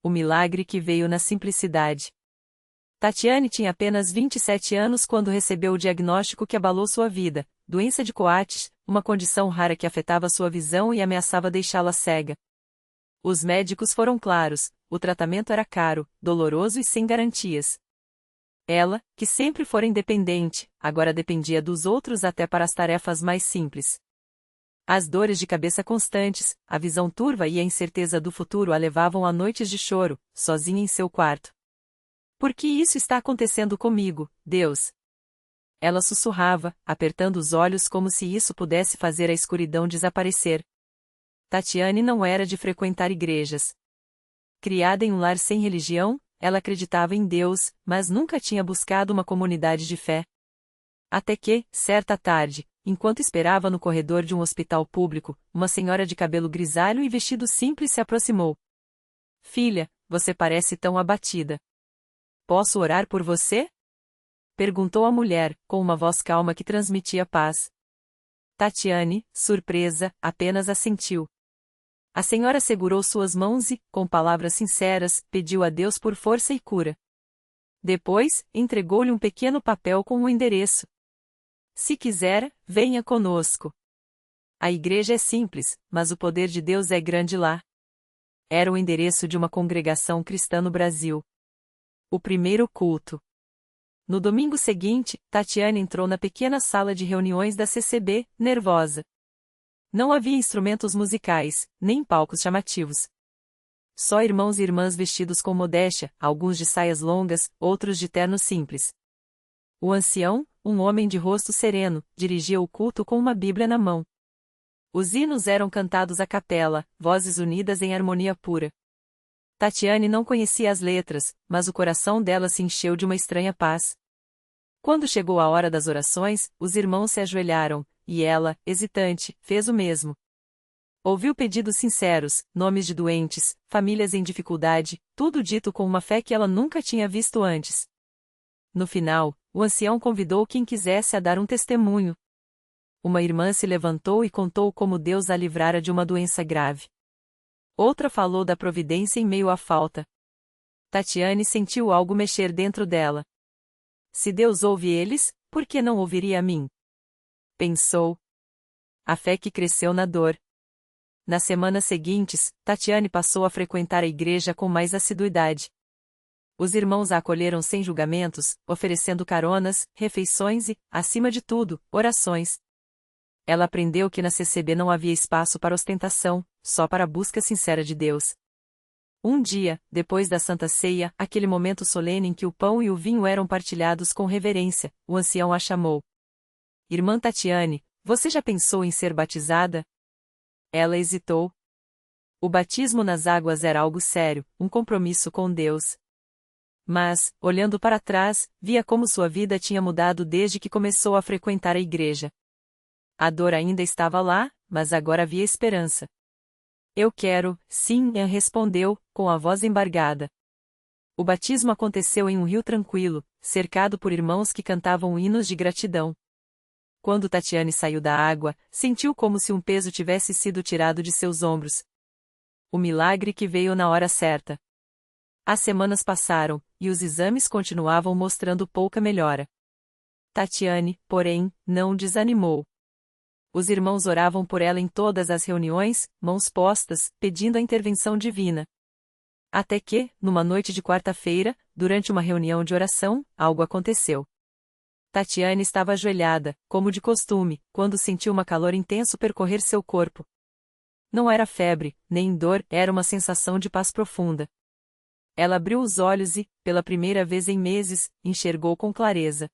O milagre que veio na simplicidade. Tatiane tinha apenas 27 anos quando recebeu o diagnóstico que abalou sua vida, doença de Coates, uma condição rara que afetava sua visão e ameaçava deixá-la cega. Os médicos foram claros: o tratamento era caro, doloroso e sem garantias. Ela, que sempre fora independente, agora dependia dos outros até para as tarefas mais simples. As dores de cabeça constantes, a visão turva e a incerteza do futuro a levavam a noites de choro, sozinha em seu quarto. Por que isso está acontecendo comigo, Deus? Ela sussurrava, apertando os olhos como se isso pudesse fazer a escuridão desaparecer. Tatiane não era de frequentar igrejas. Criada em um lar sem religião, ela acreditava em Deus, mas nunca tinha buscado uma comunidade de fé. Até que, certa tarde, enquanto esperava no corredor de um hospital público, uma senhora de cabelo grisalho e vestido simples se aproximou. Filha, você parece tão abatida. Posso orar por você? Perguntou a mulher, com uma voz calma que transmitia paz. Tatiane, surpresa, apenas assentiu. A senhora segurou suas mãos e, com palavras sinceras, pediu a Deus por força e cura. Depois, entregou-lhe um pequeno papel com o endereço. Se quiser, venha conosco. A igreja é simples, mas o poder de Deus é grande lá. Era o endereço de uma congregação cristã no Brasil. O primeiro culto. No domingo seguinte, Tatiane entrou na pequena sala de reuniões da CCB, nervosa. Não havia instrumentos musicais, nem palcos chamativos. Só irmãos e irmãs vestidos com modéstia, alguns de saias longas, outros de terno simples. O ancião, um homem de rosto sereno, dirigia o culto com uma Bíblia na mão. Os hinos eram cantados a capela, vozes unidas em harmonia pura. Tatiane não conhecia as letras, mas o coração dela se encheu de uma estranha paz. Quando chegou a hora das orações, os irmãos se ajoelharam, e ela, hesitante, fez o mesmo. Ouviu pedidos sinceros, nomes de doentes, famílias em dificuldade, tudo dito com uma fé que ela nunca tinha visto antes. No final, o ancião convidou quem quisesse a dar um testemunho. Uma irmã se levantou e contou como Deus a livrara de uma doença grave. Outra falou da providência em meio à falta. Tatiane sentiu algo mexer dentro dela. Se Deus ouve eles, por que não ouviria a mim? Pensou. A fé que cresceu na dor. Nas semanas seguintes, Tatiane passou a frequentar a igreja com mais assiduidade. Os irmãos a acolheram sem julgamentos, oferecendo caronas, refeições e, acima de tudo, orações. Ela aprendeu que na CCB não havia espaço para ostentação, só para a busca sincera de Deus. Um dia, depois da Santa Ceia, aquele momento solene em que o pão e o vinho eram partilhados com reverência, o ancião a chamou. Irmã Tatiane, você já pensou em ser batizada? Ela hesitou. O batismo nas águas era algo sério, um compromisso com Deus. Mas, olhando para trás, via como sua vida tinha mudado desde que começou a frequentar a igreja. A dor ainda estava lá, mas agora havia esperança. Eu quero, sim, Ian respondeu, com a voz embargada. O batismo aconteceu em um rio tranquilo, cercado por irmãos que cantavam hinos de gratidão. Quando Tatiane saiu da água, sentiu como se um peso tivesse sido tirado de seus ombros. O milagre que veio na hora certa. As semanas passaram, e os exames continuavam mostrando pouca melhora. Tatiane, porém, não desanimou. Os irmãos oravam por ela em todas as reuniões, mãos postas, pedindo a intervenção divina. Até que, numa noite de quarta-feira, durante uma reunião de oração, algo aconteceu. Tatiane estava ajoelhada, como de costume, quando sentiu uma calor intenso percorrer seu corpo. Não era febre, nem dor, era uma sensação de paz profunda. Ela abriu os olhos e, pela primeira vez em meses, enxergou com clareza.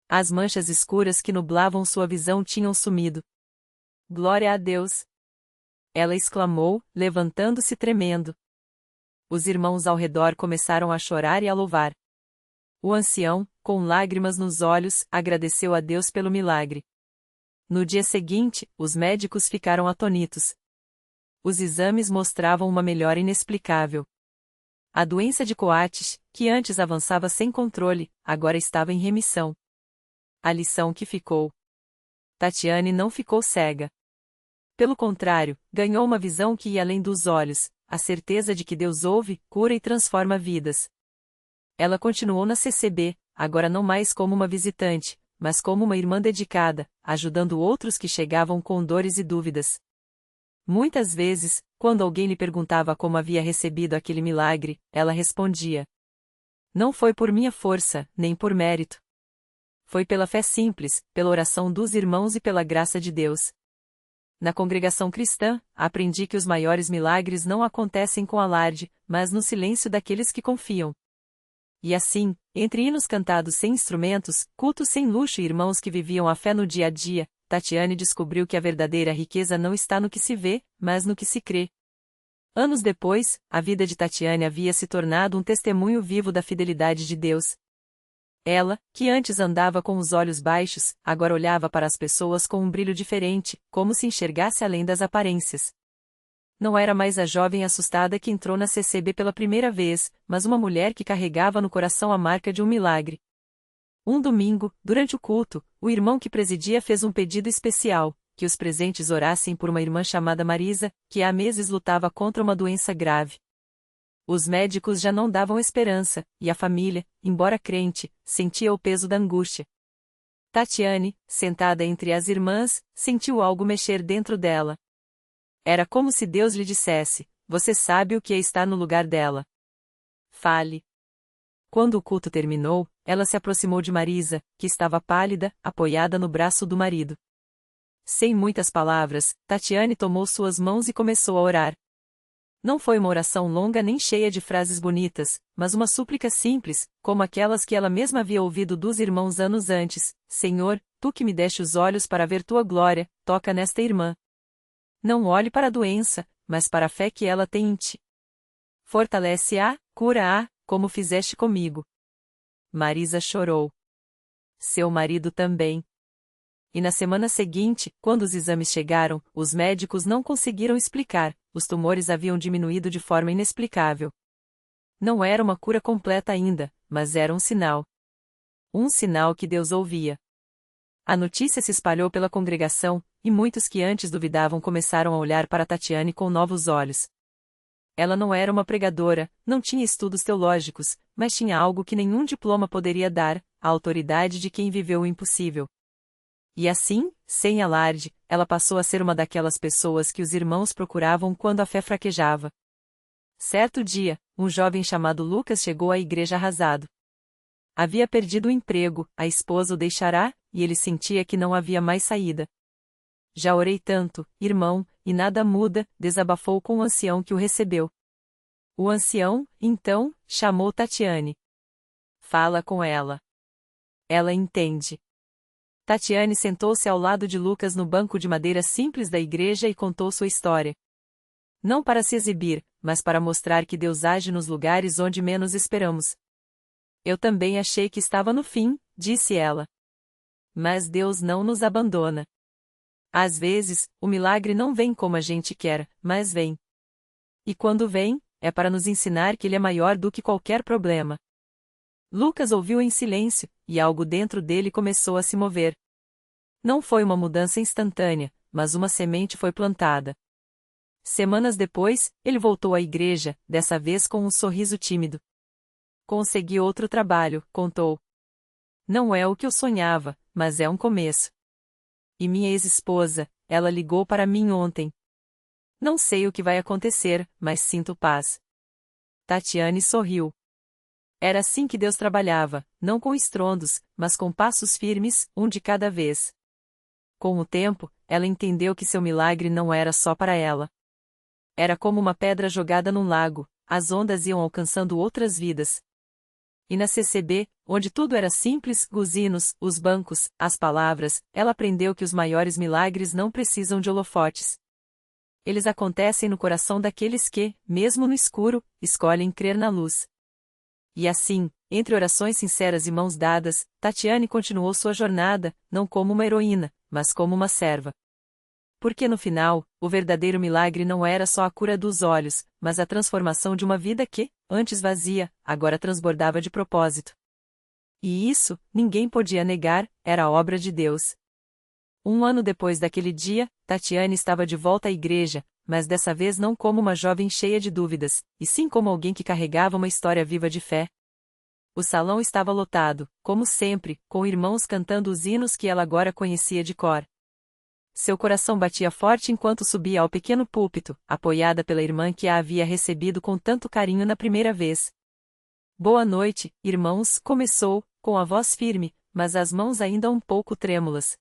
As manchas escuras que nublavam sua visão tinham sumido. Glória a Deus! Ela exclamou, levantando-se tremendo. Os irmãos ao redor começaram a chorar e a louvar. O ancião, com lágrimas nos olhos, agradeceu a Deus pelo milagre. No dia seguinte, os médicos ficaram atônitos. Os exames mostravam uma melhora inexplicável. A doença de Coates, que antes avançava sem controle, agora estava em remissão. A lição que ficou. Tatiane não ficou cega. Pelo contrário, ganhou uma visão que ia além dos olhos, a certeza de que Deus ouve, cura e transforma vidas. Ela continuou na CCB, agora não mais como uma visitante, mas como uma irmã dedicada, ajudando outros que chegavam com dores e dúvidas. Muitas vezes, quando alguém lhe perguntava como havia recebido aquele milagre, ela respondia: não foi por minha força, nem por mérito. Foi pela fé simples, pela oração dos irmãos e pela graça de Deus. Na congregação cristã, aprendi que os maiores milagres não acontecem com alarde, mas no silêncio daqueles que confiam. E assim, entre hinos cantados sem instrumentos, cultos sem luxo e irmãos que viviam a fé no dia a dia, Tatiane descobriu que a verdadeira riqueza não está no que se vê, mas no que se crê. Anos depois, a vida de Tatiane havia se tornado um testemunho vivo da fidelidade de Deus. Ela, que antes andava com os olhos baixos, agora olhava para as pessoas com um brilho diferente, como se enxergasse além das aparências. Não era mais a jovem assustada que entrou na CCB pela primeira vez, mas uma mulher que carregava no coração a marca de um milagre. Um domingo, durante o culto, o irmão que presidia fez um pedido especial, que os presentes orassem por uma irmã chamada Marisa, que há meses lutava contra uma doença grave. Os médicos já não davam esperança, e a família, embora crente, sentia o peso da angústia. Tatiane, sentada entre as irmãs, sentiu algo mexer dentro dela. Era como se Deus lhe dissesse: você sabe o que é estar no lugar dela. Fale. Quando o culto terminou, ela se aproximou de Marisa, que estava pálida, apoiada no braço do marido. Sem muitas palavras, Tatiane tomou suas mãos e começou a orar. Não foi uma oração longa nem cheia de frases bonitas, mas uma súplica simples, como aquelas que ela mesma havia ouvido dos irmãos anos antes: Senhor, tu que me deste os olhos para ver tua glória, toca nesta irmã. Não olhe para a doença, mas para a fé que ela tem em ti. Fortalece-a, cura-a, como fizeste comigo. Marisa chorou. Seu marido também. E na semana seguinte, quando os exames chegaram, os médicos não conseguiram explicar, os tumores haviam diminuído de forma inexplicável. Não era uma cura completa ainda, mas era um sinal. Um sinal que Deus ouvia. A notícia se espalhou pela congregação, e muitos que antes duvidavam começaram a olhar para Tatiane com novos olhos. Ela não era uma pregadora, não tinha estudos teológicos, mas tinha algo que nenhum diploma poderia dar: a autoridade de quem viveu o impossível. E assim, sem alarde, ela passou a ser uma daquelas pessoas que os irmãos procuravam quando a fé fraquejava. Certo dia, um jovem chamado Lucas chegou à igreja arrasado. Havia perdido o emprego, a esposa o deixará, e ele sentia que não havia mais saída. Já orei tanto, irmão, e nada muda, desabafou com o ancião que o recebeu. O ancião, então, chamou Tatiane. Fala com ela. Ela entende. Tatiane sentou-se ao lado de Lucas no banco de madeira simples da igreja e contou sua história. Não para se exibir, mas para mostrar que Deus age nos lugares onde menos esperamos. Eu também achei que estava no fim, disse ela. Mas Deus não nos abandona. Às vezes, o milagre não vem como a gente quer, mas vem. E quando vem, é para nos ensinar que ele é maior do que qualquer problema. Lucas ouviu em silêncio, e algo dentro dele começou a se mover. Não foi uma mudança instantânea, mas uma semente foi plantada. Semanas depois, ele voltou à igreja, dessa vez com um sorriso tímido. Consegui outro trabalho, contou. Não é o que eu sonhava, mas é um começo. E minha ex-esposa, ela ligou para mim ontem. Não sei o que vai acontecer, mas sinto paz. Tatiane sorriu. Era assim que Deus trabalhava, não com estrondos, mas com passos firmes, um de cada vez. Com o tempo, ela entendeu que seu milagre não era só para ela. Era como uma pedra jogada num lago, as ondas iam alcançando outras vidas. E na CCB, onde tudo era simples, os hinos, os bancos, as palavras, ela aprendeu que os maiores milagres não precisam de holofotes. Eles acontecem no coração daqueles que, mesmo no escuro, escolhem crer na luz. E assim, entre orações sinceras e mãos dadas, Tatiane continuou sua jornada, não como uma heroína, mas como uma serva. Porque no final, o verdadeiro milagre não era só a cura dos olhos, mas a transformação de uma vida que, antes vazia, agora transbordava de propósito. E isso, ninguém podia negar, era obra de Deus. Um ano depois daquele dia, Tatiane estava de volta à igreja, mas dessa vez não como uma jovem cheia de dúvidas, e sim como alguém que carregava uma história viva de fé. O salão estava lotado, como sempre, com irmãos cantando os hinos que ela agora conhecia de cor. Seu coração batia forte enquanto subia ao pequeno púlpito, apoiada pela irmã que a havia recebido com tanto carinho na primeira vez. Boa noite, irmãos, começou, com a voz firme, mas as mãos ainda um pouco trêmulas.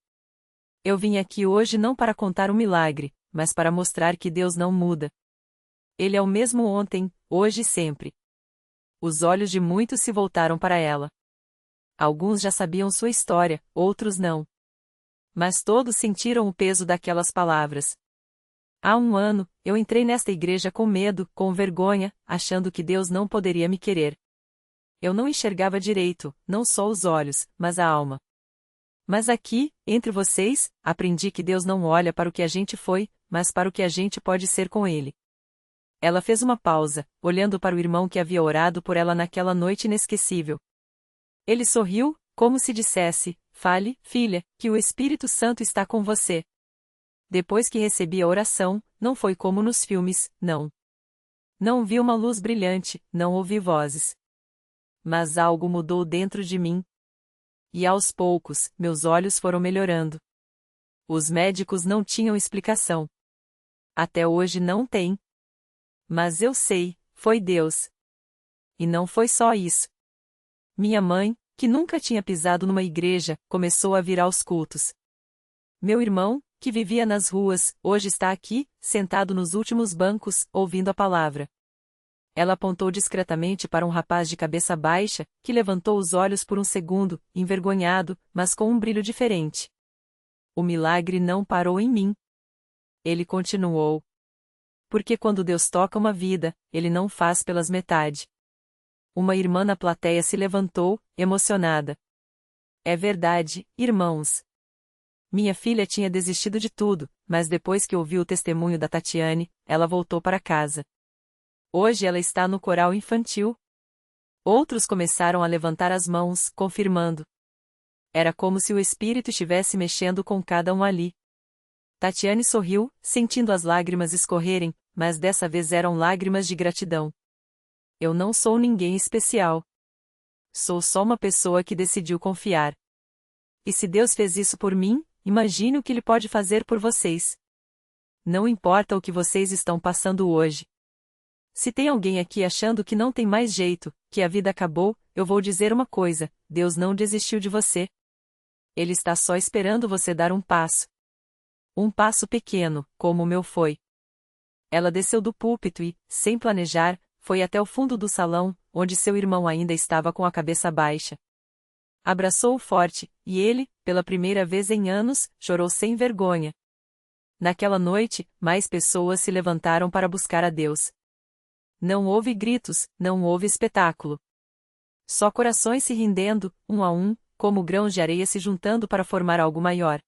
Eu vim aqui hoje não para contar um milagre, mas para mostrar que Deus não muda. Ele é o mesmo ontem, hoje e sempre. Os olhos de muitos se voltaram para ela. Alguns já sabiam sua história, outros não. Mas todos sentiram o peso daquelas palavras. Há um ano, eu entrei nesta igreja com medo, com vergonha, achando que Deus não poderia me querer. Eu não enxergava direito, não só os olhos, mas a alma. Mas aqui, entre vocês, aprendi que Deus não olha para o que a gente foi, mas para o que a gente pode ser com Ele. Ela fez uma pausa, olhando para o irmão que havia orado por ela naquela noite inesquecível. Ele sorriu, como se dissesse: fale, filha, que o Espírito Santo está com você. Depois que recebi a oração, não foi como nos filmes, não. Não vi uma luz brilhante, não ouvi vozes. Mas algo mudou dentro de mim. E aos poucos, meus olhos foram melhorando. Os médicos não tinham explicação. Até hoje não tem. Mas eu sei, foi Deus. E não foi só isso. Minha mãe, que nunca tinha pisado numa igreja, começou a vir aos cultos. Meu irmão, que vivia nas ruas, hoje está aqui, sentado nos últimos bancos, ouvindo a palavra. Ela apontou discretamente para um rapaz de cabeça baixa, que levantou os olhos por um segundo, envergonhado, mas com um brilho diferente. O milagre não parou em mim. Ele continuou. Porque quando Deus toca uma vida, Ele não faz pelas metade. Uma irmã na plateia se levantou, emocionada. É verdade, irmãos. Minha filha tinha desistido de tudo, mas depois que ouviu o testemunho da Tatiane, ela voltou para casa. Hoje ela está no coral infantil. Outros começaram a levantar as mãos, confirmando. Era como se o Espírito estivesse mexendo com cada um ali. Tatiane sorriu, sentindo as lágrimas escorrerem, mas dessa vez eram lágrimas de gratidão. Eu não sou ninguém especial. Sou só uma pessoa que decidiu confiar. E se Deus fez isso por mim, imagine o que Ele pode fazer por vocês. Não importa o que vocês estão passando hoje. Se tem alguém aqui achando que não tem mais jeito, que a vida acabou, eu vou dizer uma coisa: Deus não desistiu de você. Ele está só esperando você dar um passo. Um passo pequeno, como o meu foi. Ela desceu do púlpito e, sem planejar, foi até o fundo do salão, onde seu irmão ainda estava com a cabeça baixa. Abraçou-o forte, e ele, pela primeira vez em anos, chorou sem vergonha. Naquela noite, mais pessoas se levantaram para buscar a Deus. Não houve gritos, não houve espetáculo. Só corações se rendendo, um a um, como grãos de areia se juntando para formar algo maior.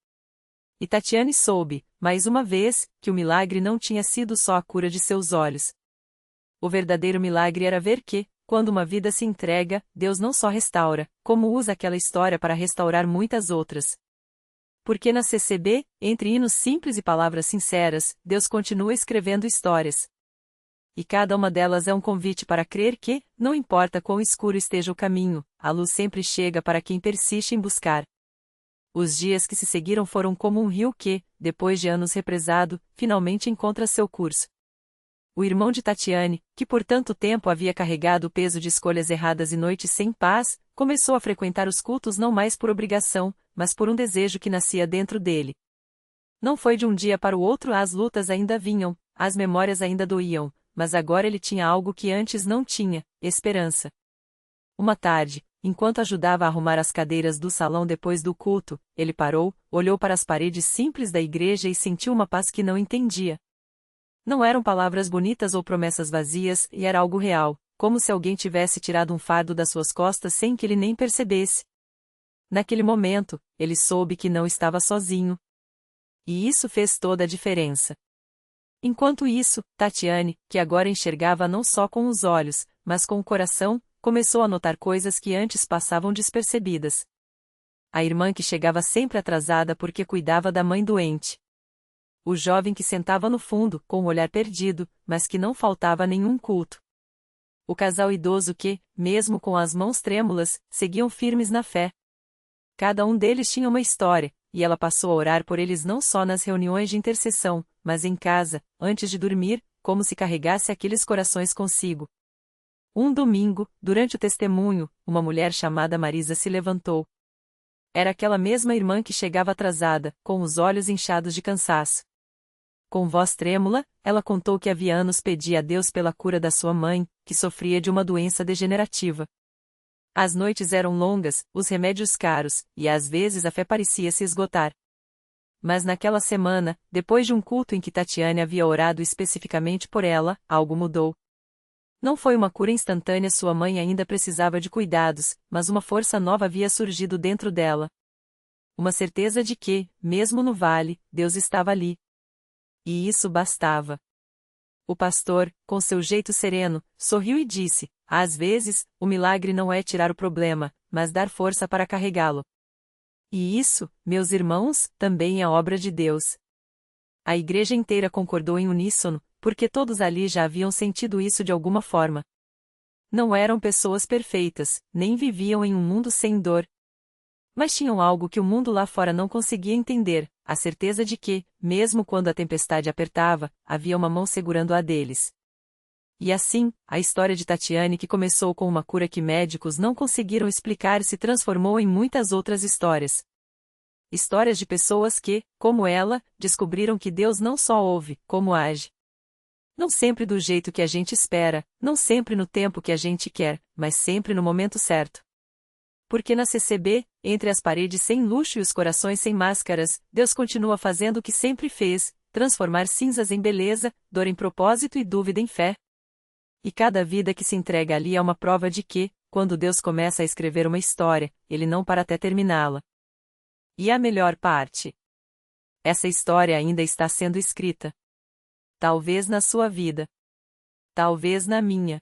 E Tatiane soube, mais uma vez, que o milagre não tinha sido só a cura de seus olhos. O verdadeiro milagre era ver que, quando uma vida se entrega, Deus não só restaura, como usa aquela história para restaurar muitas outras. Porque na CCB, entre hinos simples e palavras sinceras, Deus continua escrevendo histórias. E cada uma delas é um convite para crer que, não importa quão escuro esteja o caminho, a luz sempre chega para quem persiste em buscar. Os dias que se seguiram foram como um rio que, depois de anos represado, finalmente encontra seu curso. O irmão de Tatiane, que por tanto tempo havia carregado o peso de escolhas erradas e noites sem paz, começou a frequentar os cultos não mais por obrigação, mas por um desejo que nascia dentro dele. Não foi de um dia para o outro, as lutas ainda vinham, as memórias ainda doíam, mas agora ele tinha algo que antes não tinha: esperança. Uma tarde, enquanto ajudava a arrumar as cadeiras do salão depois do culto, ele parou, olhou para as paredes simples da igreja e sentiu uma paz que não entendia. Não eram palavras bonitas ou promessas vazias, e era algo real, como se alguém tivesse tirado um fardo das suas costas sem que ele nem percebesse. Naquele momento, ele soube que não estava sozinho. E isso fez toda a diferença. Enquanto isso, Tatiane, que agora enxergava não só com os olhos, mas com o coração, começou a notar coisas que antes passavam despercebidas. A irmã que chegava sempre atrasada porque cuidava da mãe doente. o jovem que sentava no fundo, com o olhar perdido, mas que não faltava a nenhum culto. O casal idoso que, mesmo com as mãos trêmulas, seguiam firmes na fé. Cada um deles tinha uma história, e ela passou a orar por eles não só nas reuniões de intercessão, mas em casa, antes de dormir, como se carregasse aqueles corações consigo. Um domingo, durante o testemunho, uma mulher chamada Marisa se levantou. Era aquela mesma irmã que chegava atrasada, com os olhos inchados de cansaço. Com voz trêmula, ela contou que havia anos pedia a Deus pela cura da sua mãe, que sofria de uma doença degenerativa. As noites eram longas, os remédios caros, e às vezes a fé parecia se esgotar. Mas naquela semana, depois de um culto em que Tatiane havia orado especificamente por ela, algo mudou. Não foi uma cura instantânea, sua mãe ainda precisava de cuidados, mas uma força nova havia surgido dentro dela. Uma certeza de que, mesmo no vale, Deus estava ali. E isso bastava. O pastor, com seu jeito sereno, sorriu e disse: às vezes, o milagre não é tirar o problema, mas dar força para carregá-lo. E isso, meus irmãos, também é obra de Deus. A igreja inteira concordou em uníssono, porque todos ali já haviam sentido isso de alguma forma. Não eram pessoas perfeitas, nem viviam em um mundo sem dor. Mas tinham algo que o mundo lá fora não conseguia entender, a certeza de que, mesmo quando a tempestade apertava, havia uma mão segurando a deles. E assim, a história de Tatiane, que começou com uma cura que médicos não conseguiram explicar, se transformou em muitas outras histórias. Histórias de pessoas que, como ela, descobriram que Deus não só ouve, como age. Não sempre do jeito que a gente espera, não sempre no tempo que a gente quer, mas sempre no momento certo. Porque na CCB, entre as paredes sem luxo e os corações sem máscaras, Deus continua fazendo o que sempre fez, transformar cinzas em beleza, dor em propósito e dúvida em fé. E cada vida que se entrega ali é uma prova de que, quando Deus começa a escrever uma história, Ele não para até terminá-la. E a melhor parte? Essa história ainda está sendo escrita. Talvez na sua vida. Talvez na minha.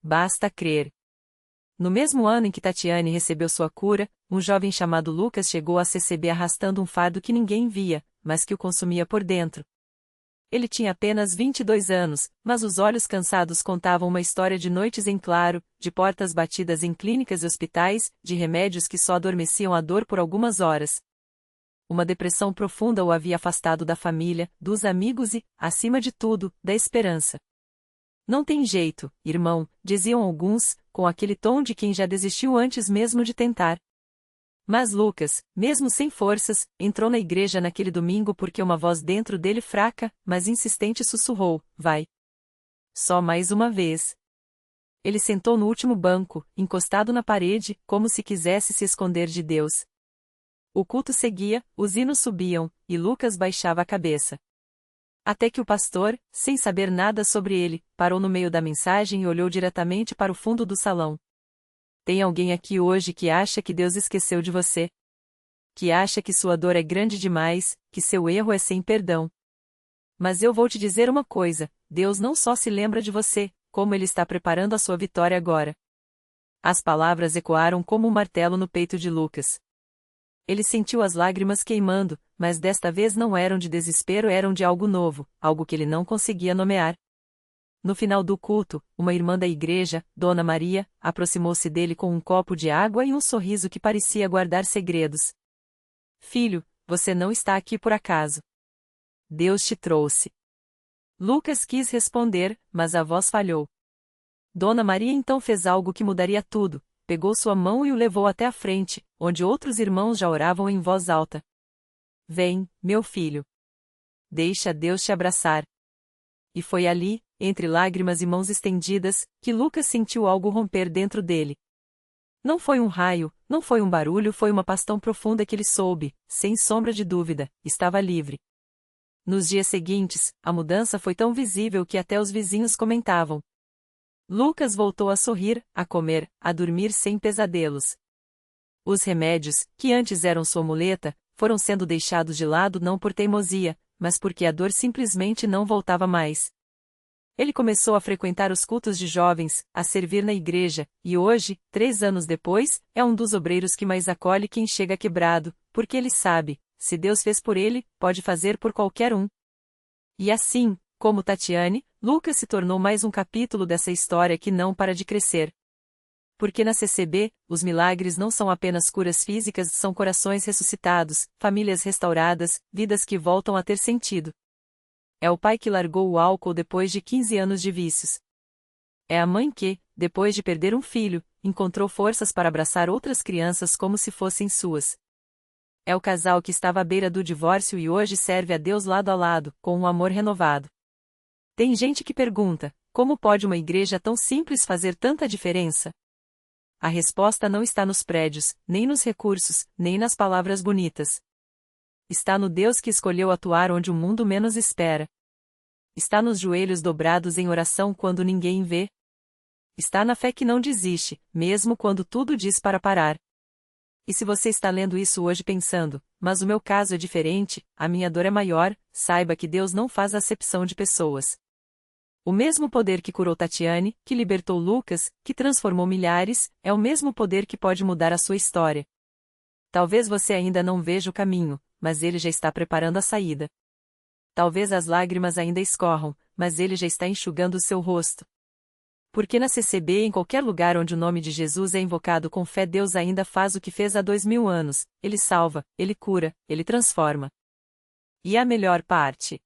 Basta crer. No mesmo ano em que Tatiane recebeu sua cura, um jovem chamado Lucas chegou à CCB arrastando um fardo que ninguém via, mas que o consumia por dentro. Ele tinha apenas 22 anos, mas os olhos cansados contavam uma história de noites em claro, de portas batidas em clínicas e hospitais, de remédios que só adormeciam a dor por algumas horas. Uma depressão profunda o havia afastado da família, dos amigos e, acima de tudo, da esperança. Não tem jeito, irmão, diziam alguns, com aquele tom de quem já desistiu antes mesmo de tentar. Mas Lucas, mesmo sem forças, entrou na igreja naquele domingo porque uma voz dentro dele fraca, mas insistente sussurrou: vai. Só mais uma vez. Ele sentou no último banco, encostado na parede, como se quisesse se esconder de Deus. O culto seguia, os hinos subiam, e Lucas baixava a cabeça. Até que o pastor, sem saber nada sobre ele, parou no meio da mensagem e olhou diretamente para o fundo do salão. Tem alguém aqui hoje que acha que Deus esqueceu de você? Que acha que sua dor é grande demais, que seu erro é sem perdão. Mas eu vou te dizer uma coisa, Deus não só se lembra de você, como Ele está preparando a sua vitória agora. As palavras ecoaram como um martelo no peito de Lucas. Ele sentiu as lágrimas queimando, mas desta vez não eram de desespero, eram de algo novo, algo que ele não conseguia nomear. No final do culto, uma irmã da igreja, Dona Maria, aproximou-se dele com um copo de água e um sorriso que parecia guardar segredos. Filho, você não está aqui por acaso. Deus te trouxe. Lucas quis responder, mas a voz falhou. Dona Maria então fez algo que mudaria tudo. Pegou sua mão e o levou até a frente, onde outros irmãos já oravam em voz alta. Vem, meu filho. Deixa Deus te abraçar. E foi ali, entre lágrimas e mãos estendidas, que Lucas sentiu algo romper dentro dele. Não foi um raio, não foi um barulho, foi uma paz tão profunda que ele soube, sem sombra de dúvida, estava livre. Nos dias seguintes, a mudança foi tão visível que até os vizinhos comentavam. Lucas voltou a sorrir, a comer, a dormir sem pesadelos. Os remédios, que antes eram sua muleta, foram sendo deixados de lado não por teimosia, mas porque a dor simplesmente não voltava mais. Ele começou a frequentar os cultos de jovens, a servir na igreja, e hoje, 3 anos depois, é um dos obreiros que mais acolhe quem chega quebrado, porque ele sabe, se Deus fez por ele, pode fazer por qualquer um. E assim, como Tatiane, Lucas se tornou mais um capítulo dessa história que não para de crescer. Porque na CCB, os milagres não são apenas curas físicas, são corações ressuscitados, famílias restauradas, vidas que voltam a ter sentido. É o pai que largou o álcool depois de 15 anos de vícios. É a mãe que, depois de perder um filho, encontrou forças para abraçar outras crianças como se fossem suas. É o casal que estava à beira do divórcio e hoje serve a Deus lado a lado, com um amor renovado. Tem gente que pergunta, como pode uma igreja tão simples fazer tanta diferença? A resposta não está nos prédios, nem nos recursos, nem nas palavras bonitas. Está no Deus que escolheu atuar onde o mundo menos espera. Está nos joelhos dobrados em oração quando ninguém vê. Está na fé que não desiste, mesmo quando tudo diz para parar. E se você está lendo isso hoje pensando, mas o meu caso é diferente, a minha dor é maior, saiba que Deus não faz acepção de pessoas. O mesmo poder que curou Tatiane, que libertou Lucas, que transformou milhares, é o mesmo poder que pode mudar a sua história. Talvez você ainda não veja o caminho, mas ele já está preparando a saída. Talvez as lágrimas ainda escorram, mas ele já está enxugando o seu rosto. Porque na CCB e em qualquer lugar onde o nome de Jesus é invocado com fé, Deus ainda faz o que fez há 2000 anos, ele salva, ele cura, ele transforma. E a melhor parte?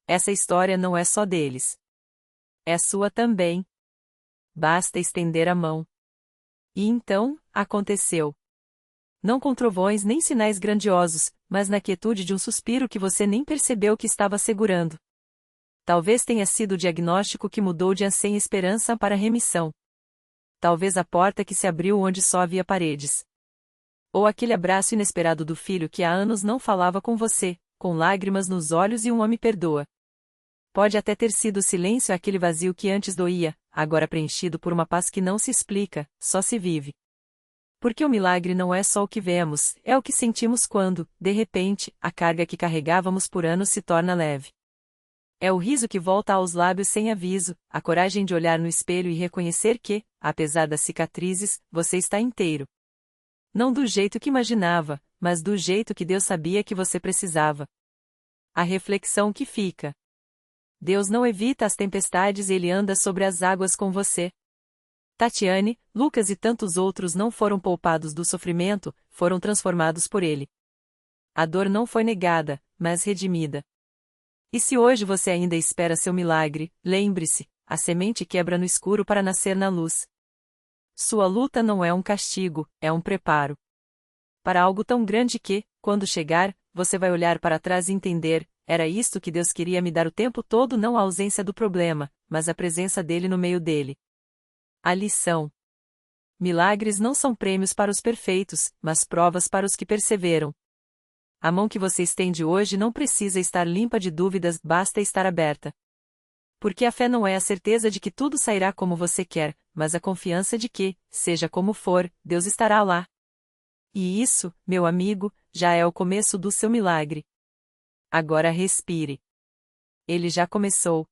Essa história não é só deles. É sua também. Basta estender a mão. E então, aconteceu. Não com trovões nem sinais grandiosos, mas na quietude de um suspiro que você nem percebeu que estava segurando. Talvez tenha sido o diagnóstico que mudou de sem esperança para remissão. Talvez a porta que se abriu onde só havia paredes. Ou aquele abraço inesperado do filho que há anos não falava com você, com lágrimas nos olhos e um "me perdoa". Pode até ter sido o silêncio aquele vazio que antes doía, agora preenchido por uma paz que não se explica, só se vive. Porque o milagre não é só o que vemos, é o que sentimos quando, de repente, a carga que carregávamos por anos se torna leve. É o riso que volta aos lábios sem aviso, a coragem de olhar no espelho e reconhecer que, apesar das cicatrizes, você está inteiro. Não do jeito que imaginava, mas do jeito que Deus sabia que você precisava. A reflexão que fica. Deus não evita as tempestades e Ele anda sobre as águas com você. Tatiane, Lucas e tantos outros não foram poupados do sofrimento, foram transformados por Ele. A dor não foi negada, mas redimida. E se hoje você ainda espera seu milagre, lembre-se, a semente quebra no escuro para nascer na luz. Sua luta não é um castigo, é um preparo. Para algo tão grande que, quando chegar, você vai olhar para trás e entender, era isto que Deus queria me dar o tempo todo, não a ausência do problema, mas a presença dele no meio dele. A lição. Milagres não são prêmios para os perfeitos, mas provas para os que perseveram. A mão que você estende hoje não precisa estar limpa de dúvidas, basta estar aberta. Porque a fé não é a certeza de que tudo sairá como você quer, mas a confiança de que, seja como for, Deus estará lá. E isso, meu amigo, já é o começo do seu milagre. Agora respire. Ele já começou.